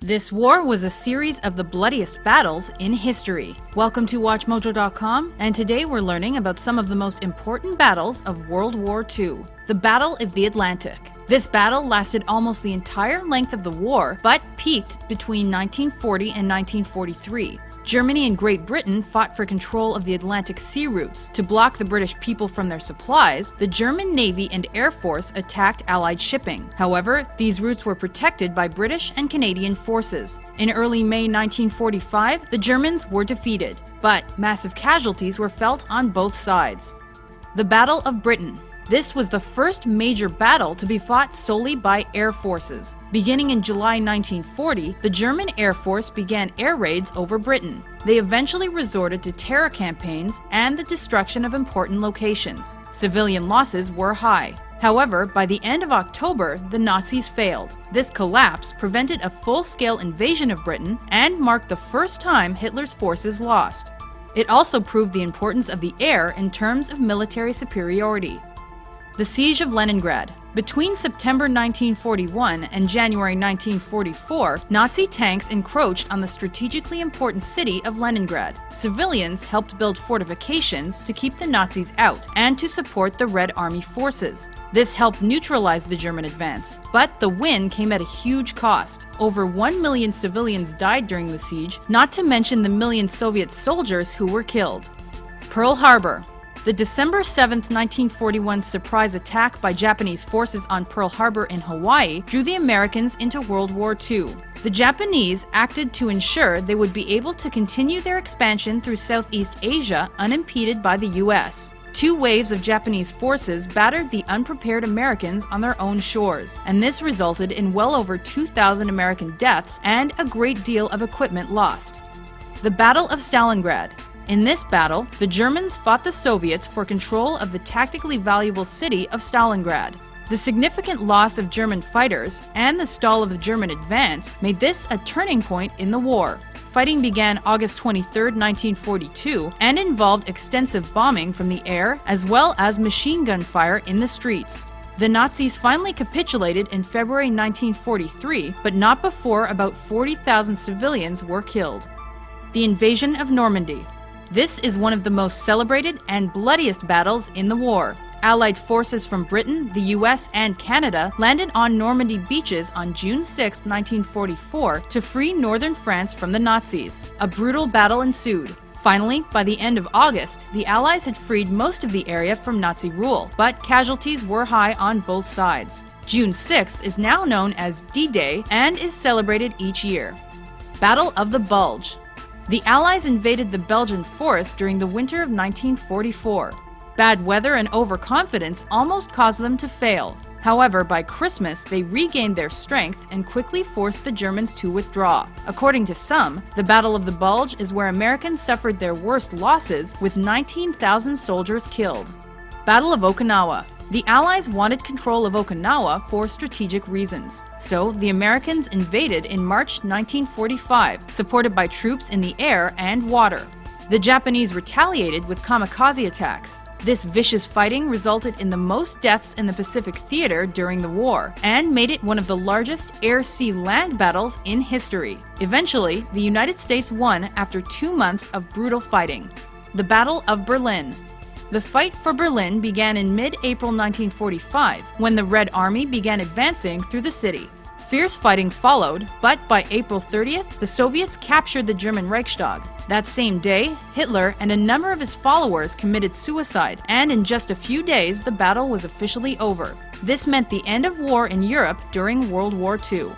This war was a series of the bloodiest battles in history. Welcome to WatchMojo.com, and today we're learning about some of the most important battles of World War II, the Battle of the Atlantic. This battle lasted almost the entire length of the war, but peaked between 1940 and 1943. Germany and Great Britain fought for control of the Atlantic sea routes. To block the British people from their supplies, the German Navy and Air Force attacked Allied shipping. However, these routes were protected by British and Canadian forces. In early May 1945, the Germans were defeated, but massive casualties were felt on both sides. The Battle of Britain. This was the first major battle to be fought solely by air forces. Beginning in July 1940, the German Air Force began air raids over Britain. They eventually resorted to terror campaigns and the destruction of important locations. Civilian losses were high. However, by the end of October, the Nazis failed. This collapse prevented a full-scale invasion of Britain and marked the first time Hitler's forces lost. It also proved the importance of the air in terms of military superiority. The Siege of Leningrad. Between September 1941 and January 1944, Nazi tanks encroached on the strategically important city of Leningrad. Civilians helped build fortifications to keep the Nazis out and to support the Red Army forces. This helped neutralize the German advance, but the win came at a huge cost. Over 1 million civilians died during the siege, not to mention the million Soviet soldiers who were killed. Pearl Harbor. The December 7, 1941 surprise attack by Japanese forces on Pearl Harbor in Hawaii drew the Americans into World War II. The Japanese acted to ensure they would be able to continue their expansion through Southeast Asia unimpeded by the U.S. Two waves of Japanese forces battered the unprepared Americans on their own shores, and this resulted in well over 2,000 American deaths and a great deal of equipment lost. The Battle of Stalingrad. In this battle, the Germans fought the Soviets for control of the tactically valuable city of Stalingrad. The significant loss of German fighters and the stall of the German advance made this a turning point in the war. Fighting began August 23, 1942, and involved extensive bombing from the air as well as machine gun fire in the streets. The Nazis finally capitulated in February 1943, but not before about 40,000 civilians were killed. The Invasion of Normandy. This is one of the most celebrated and bloodiest battles in the war. Allied forces from Britain, the US, and Canada landed on Normandy beaches on June 6, 1944 to free northern France from the Nazis. A brutal battle ensued. Finally, by the end of August, the Allies had freed most of the area from Nazi rule, but casualties were high on both sides. June 6th is now known as D-Day and is celebrated each year. Battle of the Bulge. The Allies invaded the Belgian forest during the winter of 1944. Bad weather and overconfidence almost caused them to fail. However, by Christmas, they regained their strength and quickly forced the Germans to withdraw. According to some, the Battle of the Bulge is where Americans suffered their worst losses, with 19,000 soldiers killed. Battle of Okinawa. The Allies wanted control of Okinawa for strategic reasons. So, the Americans invaded in March 1945, supported by troops in the air and water. The Japanese retaliated with kamikaze attacks. This vicious fighting resulted in the most deaths in the Pacific Theater during the war, and made it one of the largest air-sea-land battles in history. Eventually, the United States won after 2 months of brutal fighting. The Battle of Berlin. The fight for Berlin began in mid-April 1945, when the Red Army began advancing through the city. Fierce fighting followed, but by April 30th, the Soviets captured the German Reichstag. That same day, Hitler and a number of his followers committed suicide, and in just a few days, the battle was officially over. This meant the end of war in Europe during World War II.